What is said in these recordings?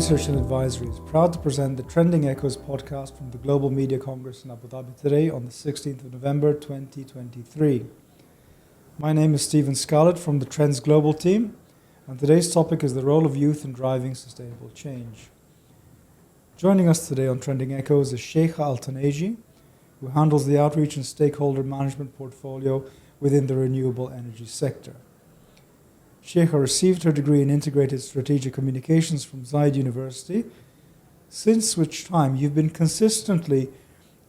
Research and Advisory is proud to present the Trending Echoes podcast from the Global Media Congress in Abu Dhabi today on the 16th of November 2023. My name is Stephen Scarlett from the Trends Global team, and today's topic is the role of youth in driving sustainable change. Joining us today on Trending Echoes is Sheikha Al Tanaiji, who handles the Outreach and Stakeholder Management portfolio within the renewable energy sector. Sheikha received her degree in Integrated Strategic Communications from Zayed University, since which time you've been consistently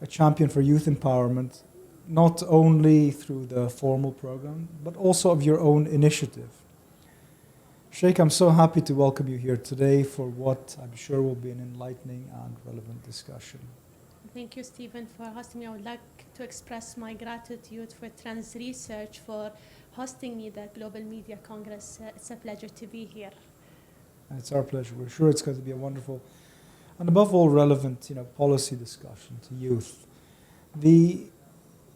a champion for youth empowerment, not only through the formal program, but also of your own initiative. Sheikha, I'm so happy to welcome you here today for what I'm sure will be an enlightening and relevant discussion. Thank you, Stephen, for hosting me. I would like to express my gratitude for Trends Research for hosting me at the Global Media Congress. It's a pleasure to be here. And it's our pleasure. We're sure it's going to be a wonderful and above all relevant, policy discussion to youth.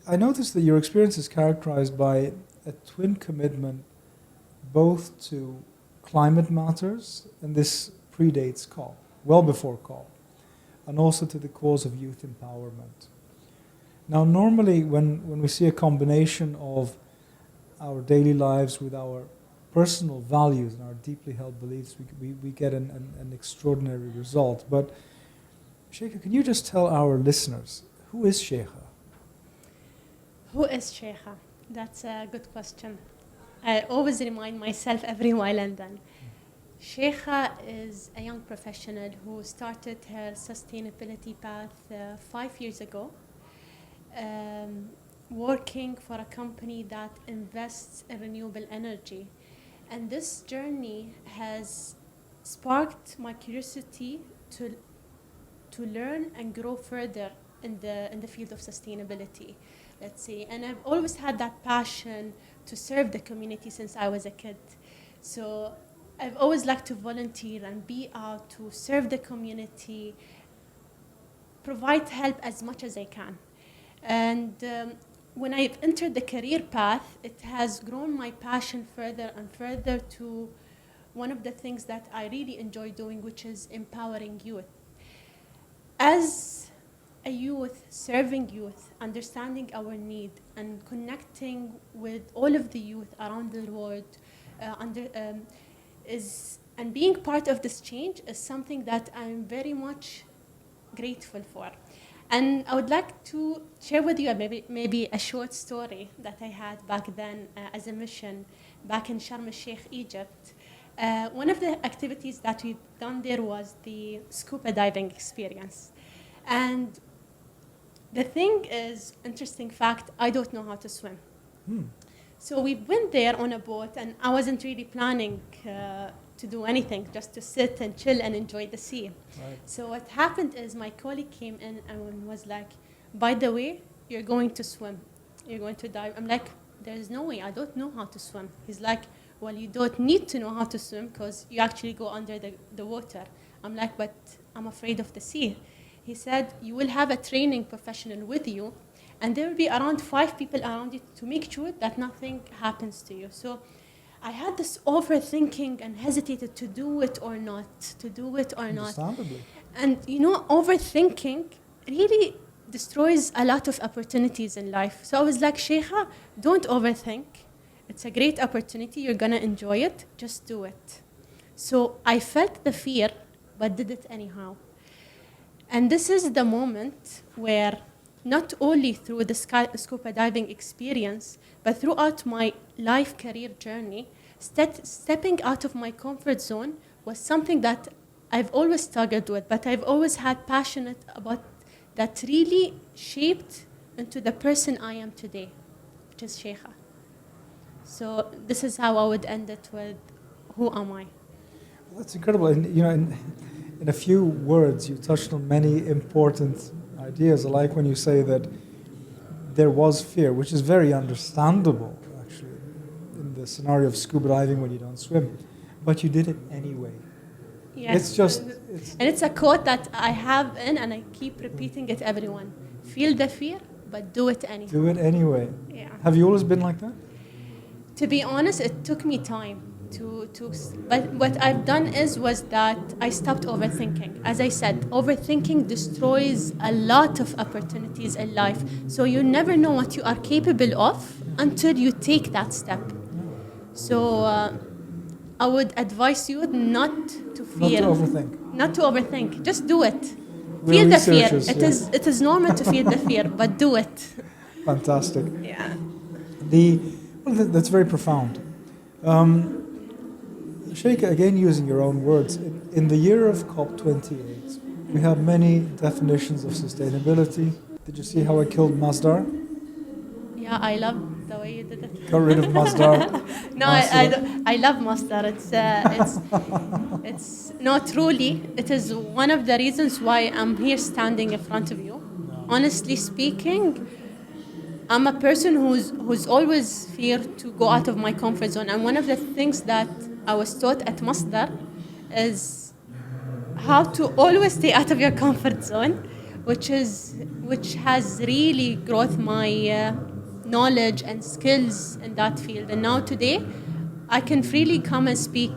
I noticed that your experience is characterized by a twin commitment both to climate matters, and this predates COP, well before COP, and also to the cause of youth empowerment. Now, normally when we see a combination of our daily lives with our personal values and our deeply held beliefs, we get an extraordinary result. But Sheikha, can you just tell our listeners, who is Sheikha? Who is Sheikha? That's a good question. I always remind myself every while and then. Sheikha is a young professional who started her sustainability path 5 years ago, working for a company that invests in renewable energy. And this journey has sparked my curiosity to learn and grow further in the field of sustainability, let's say. And I've always had that passion to serve the community since I was a kid. So I've always liked to volunteer and be out to serve the community, provide help as much as I can. And when I've entered the career path, it has grown my passion further and further to one of the things that I really enjoy doing, which is empowering youth. As a youth, serving youth, understanding our need, and connecting with all of the youth around the world, and being part of this change is something that I'm very much grateful for. And I would like to share with you maybe a short story that I had back then as a mission back in Sharm el-Sheikh, Egypt. One of the activities that we've done there was the scuba diving experience. And the thing is, interesting fact, I don't know how to swim. So we went there on a boat, and I wasn't really planning to do anything, just to sit and chill and enjoy the sea. Right. So what happened is my colleague came in and was like, by the way, you're going to swim. You're going to dive. I'm like, there's no way. I don't know how to swim. He's like, well, you don't need to know how to swim because you actually go under the water. I'm like, but I'm afraid of the sea. He said, you will have a training professional with you, and there will be around 5 people around you to make sure that nothing happens to you. So I had this overthinking and hesitated to do it or not, Understandably. And overthinking really destroys a lot of opportunities in life. So I was like, Sheikha, don't overthink. It's a great opportunity. You're going to enjoy it. Just do it. So I felt the fear, but did it anyhow. And this is the moment where not only through the scuba diving experience, but throughout my life career journey, stepping out of my comfort zone was something that I've always struggled with, but I've always had passionate about that really shaped into the person I am today, which is Sheikha. So this is how I would end it with, who am I? Well, that's incredible. And, in a few words, you touched on many important ideas. I like when you say that there was fear, which is very understandable, actually, in the scenario of scuba diving when you don't swim. But you did it anyway. Yes. And it's a quote that I have and I keep repeating it to everyone. Feel the fear, but do it anyway. Do it anyway. Yeah. Have you always been like that? To be honest, it took me time. But what I've done was that I stopped overthinking. As I said, overthinking destroys a lot of opportunities in life. So you never know what you are capable of until you take that step. So I would advise you not to Not fear, to overthink. not to overthink. Just do it. We're Feel the fear. researchers, yeah. It is normal to feel the fear, but do it. Fantastic. Yeah. That's very profound. Sheikha, again using your own words, in the year of COP28, we have many definitions of sustainability. Did you see how I killed Masdar? Yeah, I love the way you did it. Got rid of Masdar. No, I love Masdar. It's no, truly, it is one of the reasons why I'm here standing in front of you. Honestly speaking, I'm a person who's always feared to go out of my comfort zone. And one of the things that I was taught at Masdar is how to always stay out of your comfort zone, which has really growth my knowledge and skills in that field. And now today, I can freely come and speak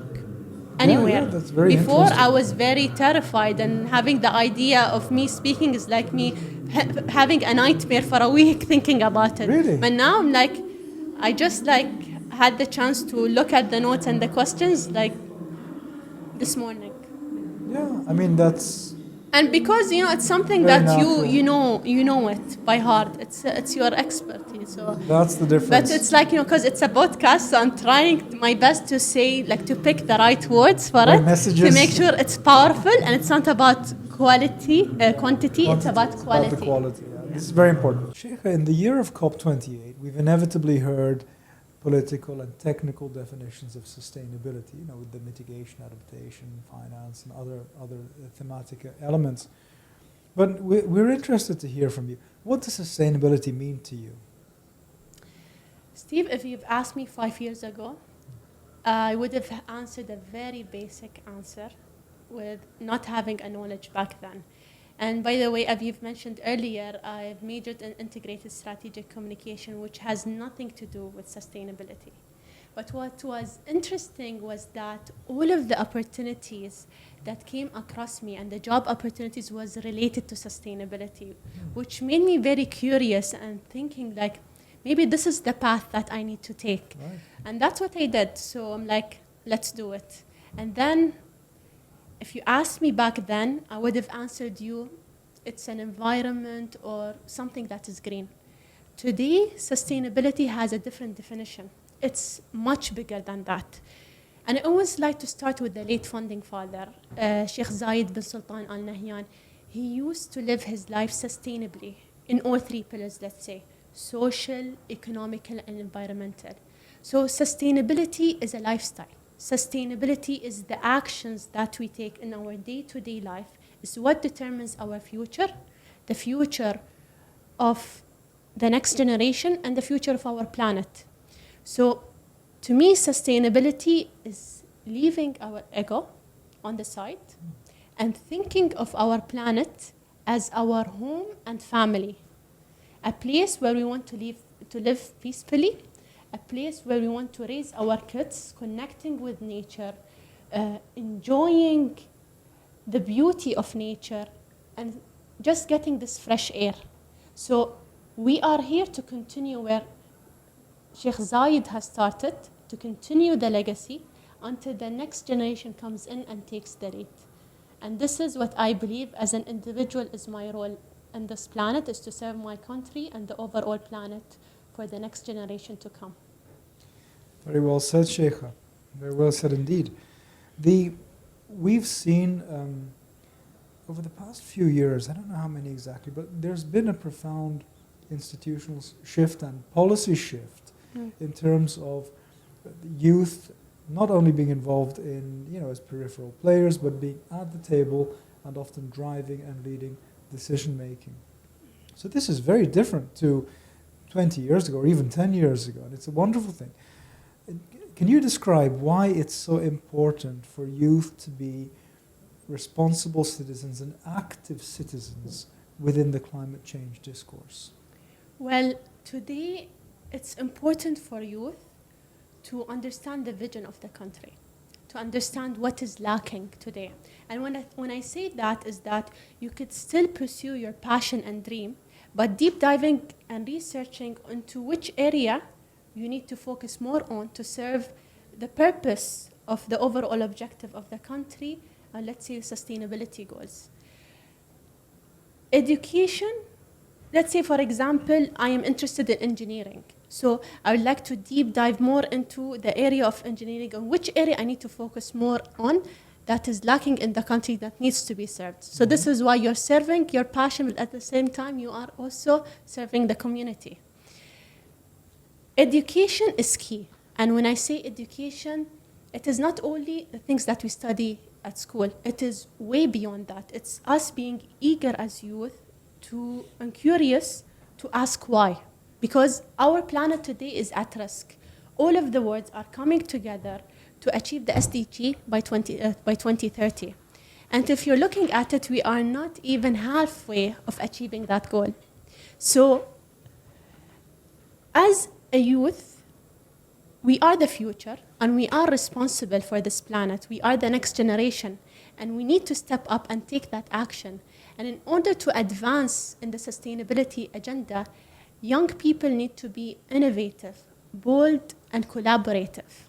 anywhere. Yeah, that's very Before, interesting. I was very terrified, and having the idea of me speaking is like me having a nightmare for a week thinking about it. Really? But now I'm like, I just like had the chance to look at the notes and the questions like this morning. Yeah, I mean that's And because it's something very that natural. you know it by heart. It's your expertise. So, That's the difference. but it's like because it's a podcast, so I'm trying my best to say like to pick the right words for Right it messages. to make sure it's powerful and it's not about quantity. It's about quality. About the quality. Yeah. This is very important. Sheikha, in the year of COP28, we've inevitably heard political and technical definitions of sustainability, with the mitigation, adaptation, finance, and other thematic elements. But we're interested to hear from you. What does sustainability mean to you? Steve, if you've asked me 5 years ago, I would have answered a very basic answer with not having a knowledge back then. And by the way, as you've mentioned earlier, I've majored in integrated strategic communication, which has nothing to do with sustainability. But what was interesting was that all of the opportunities that came across me and the job opportunities was related to sustainability, which made me very curious and thinking like, maybe this is the path that I need to take. Right. And that's what I did. So I'm like, let's do it. And then if you asked me back then, I would have answered you, it's an environment or something that is green. Today, sustainability has a different definition. It's much bigger than that. And I always like to start with the late founding father, Sheikh Zayed bin Sultan Al Nahyan. He used to live his life sustainably in all 3 pillars, let's say, social, economical, and environmental. So sustainability is a lifestyle. Sustainability is the actions that we take in our day-to-day life. It's what determines our future, the future of the next generation, and the future of our planet. So to me, sustainability is leaving our ego on the side and thinking of our planet as our home and family, a place where we want to live peacefully, a place where we want to raise our kids, connecting with nature, enjoying the beauty of nature, and just getting this fresh air. So we are here to continue where Sheikh Zayed has started, to continue the legacy until the next generation comes in and takes the lead. And this is what I believe as an individual is my role on this planet, is to serve my country and the overall planet for the next generation to come. Very well said, Sheikha. Very well said indeed. We've seen over the past few years, I don't know how many exactly, but there's been a profound institutional shift and policy shift in terms of youth not only being involved in, as peripheral players, but being at the table and often driving and leading decision making. So this is very different to 20 years ago or even 10 years ago, and it's a wonderful thing. Can you describe why it's so important for youth to be responsible citizens and active citizens within the climate change discourse? Well, today it's important for youth to understand the vision of the country, to understand what is lacking today. And when I say that is that you could still pursue your passion and dream, but deep diving and researching into which area you need to focus more on to serve the purpose of the overall objective of the country, and let's say sustainability goals. Education, let's say for example, I am interested in engineering. So I would like to deep dive more into the area of engineering and which area I need to focus more on that is lacking in the country that needs to be served. So this is why you're serving your passion, but at the same time you are also serving the community. Education is key. And when I say education, it is not only the things that we study at school. It is way beyond that. It's us being eager as youth and curious to ask why. Because our planet today is at risk. All of the worlds are coming together to achieve the SDG by 2030. And if you're looking at it, we are not even halfway of achieving that goal. So, as a youth, we are the future, and we are responsible for this planet. We are the next generation, and we need to step up and take that action. And in order to advance in the sustainability agenda, young people need to be innovative, bold, and collaborative.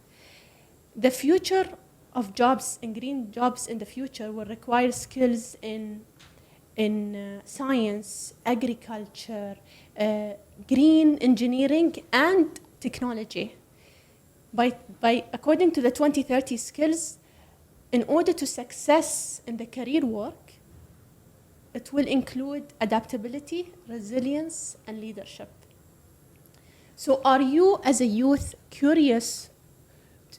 The future of jobs and green jobs in the future will require skills in science, agriculture, green engineering, and technology. According to the 2030 skills, in order to success in the career work, it will include adaptability, resilience, and leadership. So are you as a youth curious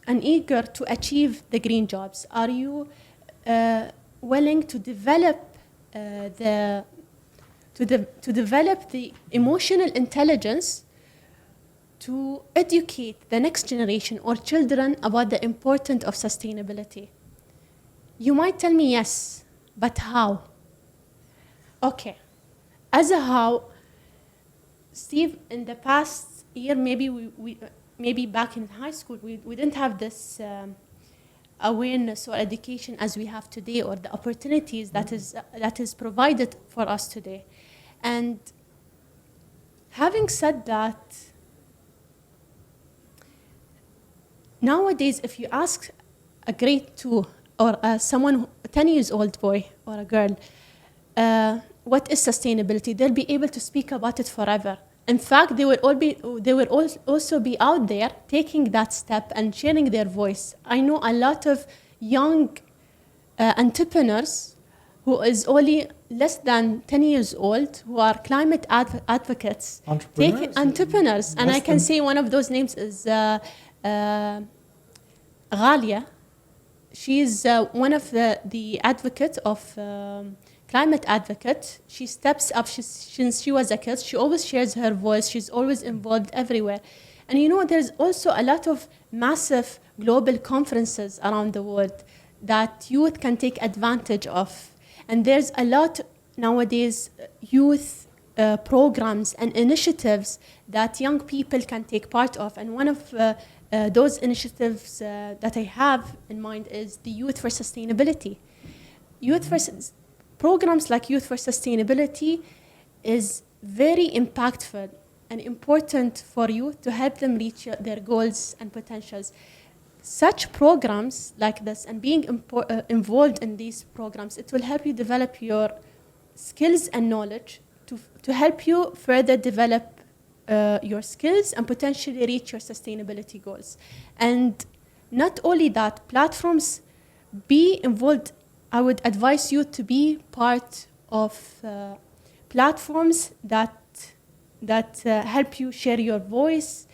and eager to achieve the green jobs? Are you willing to develop the emotional intelligence to educate the next generation or children about the importance of sustainability? You might tell me yes, but how? Okay, as a how, Steve, in the past year, maybe back in high school, we didn't have this awareness or education as we have today, or the opportunities that is provided for us today. And having said that, nowadays, if you ask a grade 2 or someone, a 10 years old boy or a girl, what is sustainability, they'll be able to speak about it forever. In fact, they will also be out there taking that step and sharing their voice. I know a lot of young entrepreneurs who is only less than 10 years old, who are climate advocates. Entrepreneurs. And I can say one of those names is Ghalia. She is one of the advocates of climate advocate. She steps up since she was a kid. She always shares her voice. She's always involved everywhere. And you know, there's also a lot of massive global conferences around the world that youth can take advantage of. And there's a lot nowadays youth programs and initiatives that young people can take part of. And one of those initiatives that I have in mind is the Youth for Sustainability. Programs like Youth for Sustainability is very impactful and important for youth to help them reach their goals and potentials. Such programs like this and being involved in these programs, it will help you develop your skills and knowledge to help you further develop your skills and potentially reach your sustainability goals. And not only that, platforms, be involved. I would advise you to be part of platforms that help you share your voice,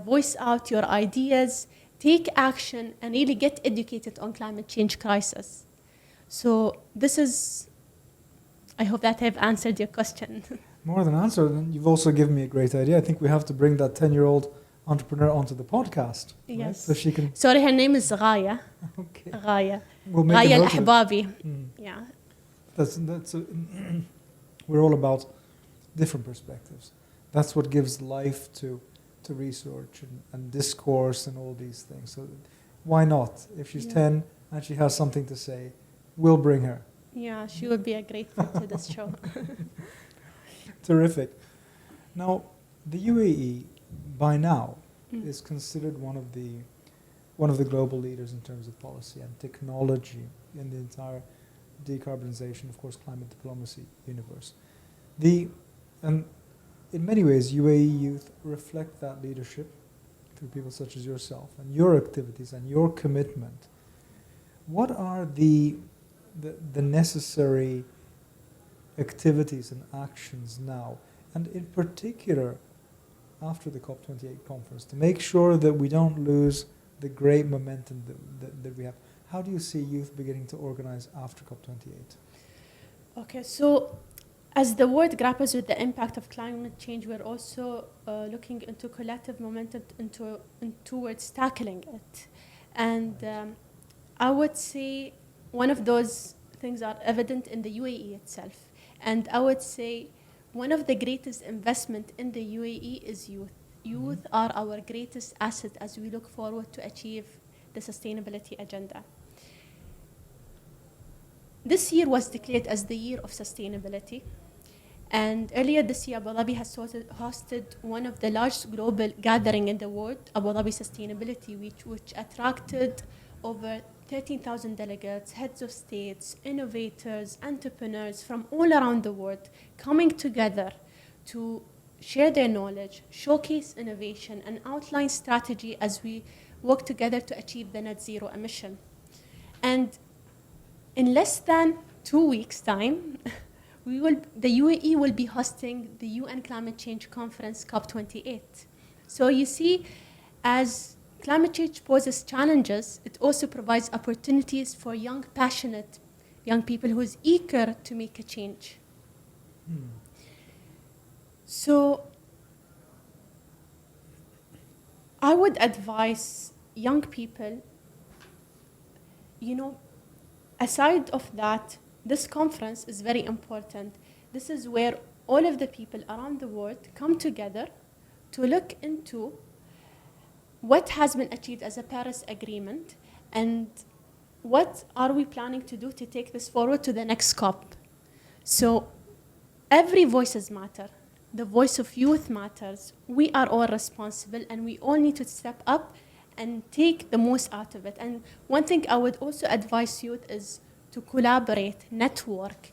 voice out your ideas, take action, and really get educated on climate change crisis. So this is, I hope that I've answered your question. More than answered, and you've also given me a great idea. I think we have to bring that 10-year-old entrepreneur onto the podcast. Yes. Right? So she can... Sorry, her name is Ghaya. Okay. Ghaya. We'll make Ghaya a note of it. Al-Ahbabi. Yeah. We're all about different perspectives. That's what gives life to to research and discourse and all these things. So why not? If she's 10 and she has something to say, we'll bring her. Yeah, she would be a great fit to this show. Terrific. Now, the UAE by now is considered one of the global leaders in terms of policy and technology in the entire decarbonization, of course, climate diplomacy universe. And in many ways, UAE youth reflect that leadership through people such as yourself and your activities and your commitment. What are the necessary activities and actions now, and in particular after the COP28 conference, to make sure that we don't lose the great momentum that we have? How do you see youth beginning to organize after COP28? Okay, so as the world grapples with the impact of climate change, we're also looking into collective momentum towards tackling it. And I would say one of those things are evident in the UAE itself. And I would say one of the greatest investment in the UAE is youth. Youth are our greatest asset as we look forward to achieve the sustainability agenda. This year was declared as the year of sustainability. And earlier this year, Abu Dhabi has hosted one of the largest global gatherings in the world, Abu Dhabi Sustainability Week, which attracted over 13,000 delegates, heads of states, innovators, entrepreneurs from all around the world coming together to share their knowledge, showcase innovation, and outline strategy as we work together to achieve the net zero emission. And in less than 2 weeks' time, the UAE will be hosting the UN Climate Change Conference COP28. So you see, as climate change poses challenges, it also provides opportunities for young, passionate young people who is eager to make a change. So I would advise young people, aside of that, this conference is very important. This is where all of the people around the world come together to look into what has been achieved as a Paris Agreement and what are we planning to do to take this forward to the next COP. So every voices matter. The voice of youth matters. We are all responsible and we all need to step up and take the most out of it. And one thing I would also advise youth is to collaborate, network,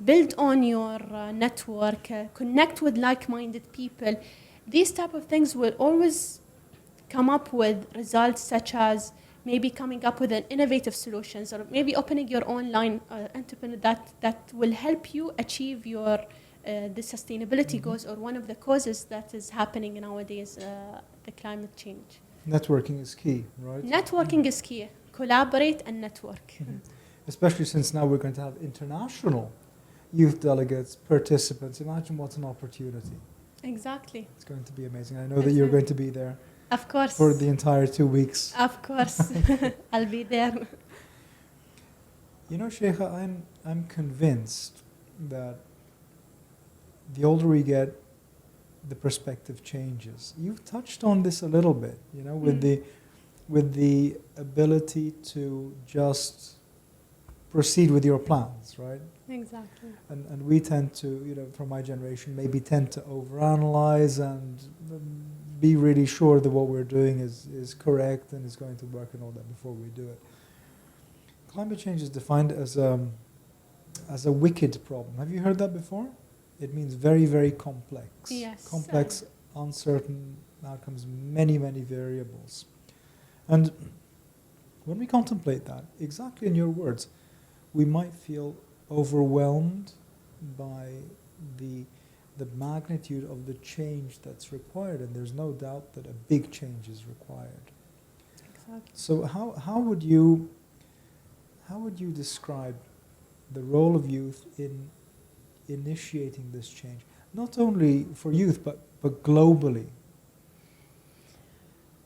build on your network, connect with like-minded people. These type of things will always come up with results such as maybe coming up with an innovative solutions or maybe opening your online entrepreneur that will help you achieve your the sustainability goals or one of the causes that is happening nowadays, the climate change. Networking is key, right? Networking is key. Collaborate and network. Especially since now we're going to have international youth delegates, participants. Imagine what an opportunity. Exactly. It's going to be amazing. I know that you're going to be there. Of course. For the entire 2 weeks. Of course. I'll be there. Sheikha, I'm convinced that the older we get, the perspective changes. You've touched on this a little bit, with the ability to just proceed with your plans, right? Exactly. And we tend to, from my generation, maybe tend to overanalyze and be really sure that what we're doing is correct and is going to work and all that before we do it. Climate change is defined as a wicked problem. Have you heard that before? It means very, very complex. Yes. Complex, uncertain outcomes, many, many variables. And when we contemplate that, exactly in your words, we might feel overwhelmed by the magnitude of the change that's required, and there's no doubt that a big change is required. Exactly. So how would you describe the role of youth in initiating this change, not only for youth but globally?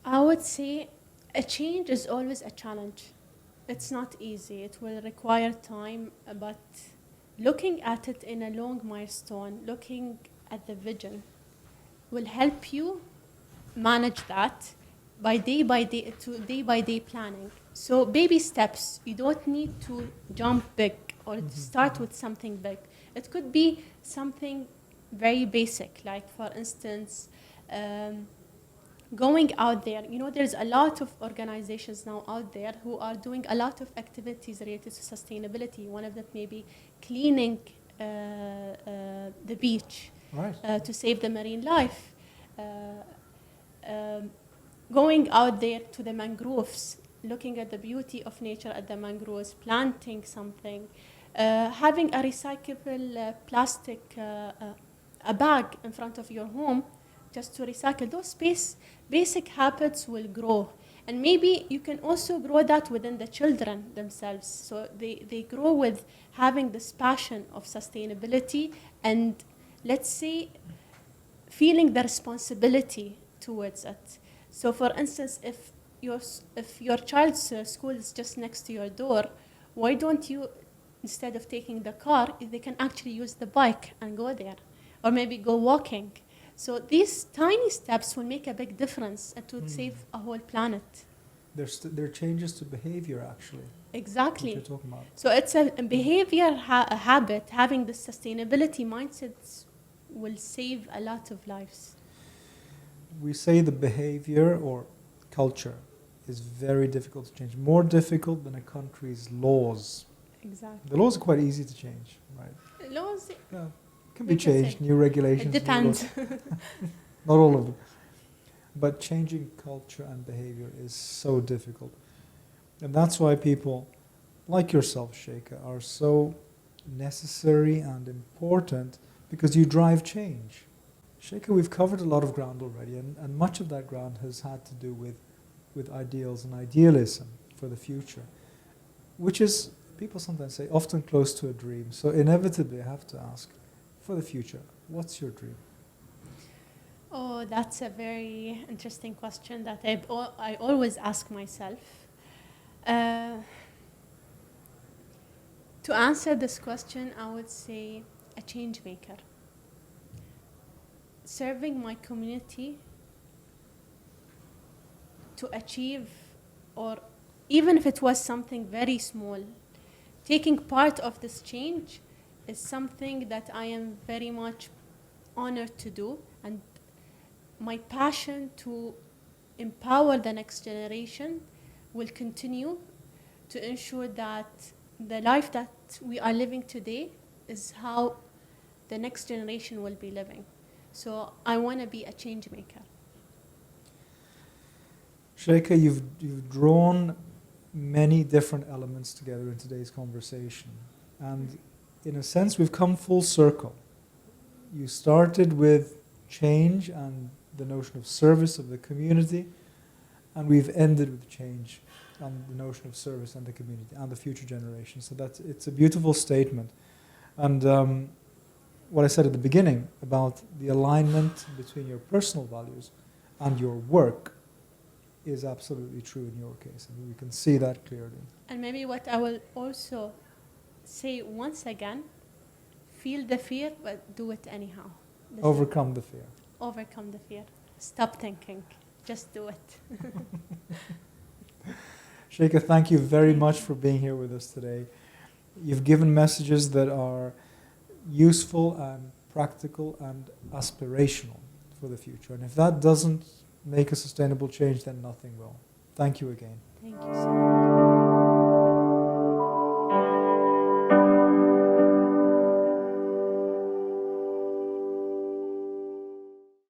I would say a change is always a challenge. It's not easy. It will require time, but looking at it in a long milestone, looking at the vision, will help you manage that day by day planning. So baby steps. You don't need to jump big or to start with something big. It could be something very basic, like for instance, going out there. You know, there's a lot of organizations now out there who are doing a lot of activities related to sustainability. One of them may be cleaning the beach, Right. to save the marine life. Uh, Going out there to the mangroves, looking at the beauty of nature at the mangroves, planting something, having a recyclable plastic, a bag in front of your home just to recycle. Those basic habits will grow. And maybe you can also grow that within the children themselves. So they grow with having this passion of sustainability and, let's say, feeling the responsibility towards it. So for instance, if your child's school is just next to your door, why don't you, instead of taking the car, they can actually use the bike and go there, or maybe go walking. So these tiny steps will make a big difference and would save a whole planet. There are changes to behavior, actually. Exactly. What you're talking about. So it's a behavior a habit. Having the sustainability mindset will save a lot of lives. We say the behavior or culture is very difficult to change, more difficult than a country's laws. Exactly. The laws are quite easy to change, right? Laws, Yeah, can be We can changed, say. new regulations. it new depends. laws. Not all of them. But changing culture and behavior is so difficult. And that's why people like yourself, Sheikha, are so necessary and important, because you drive change. Sheikha, we've covered a lot of ground already, and much of that ground has had to do with ideals and idealism for the future, which is, people sometimes say, often close to a dream. So inevitably I have to ask, for the future, what's your dream? Oh, that's a very interesting question that I always ask myself. To answer this question, I would say a change maker. Serving my community to achieve, or even if it was something very small, taking part of this change is something that I am very much honored to do. And my passion to empower the next generation will continue to ensure that the life that we are living today is how the next generation will be living. So I want to be a change maker. Sheikha, you've drawn many different elements together in today's conversation. And in a sense, we've come full circle. You started with change and the notion of service of the community, and we've ended with change and the notion of service and the community and the future generation. So it's a beautiful statement. And what I said at the beginning about the alignment between your personal values and your work is absolutely true in your case. I mean, we can see that clearly. And maybe what I will also say once again, feel the fear, but do it anyhow. Overcome the fear. Overcome the fear. Stop thinking. Just do it. Sheikha, thank you very much for being here with us today. You've given messages that are useful and practical and aspirational for the future. And if that doesn't make a sustainable change, then nothing will. Thank you again. Thank you so much.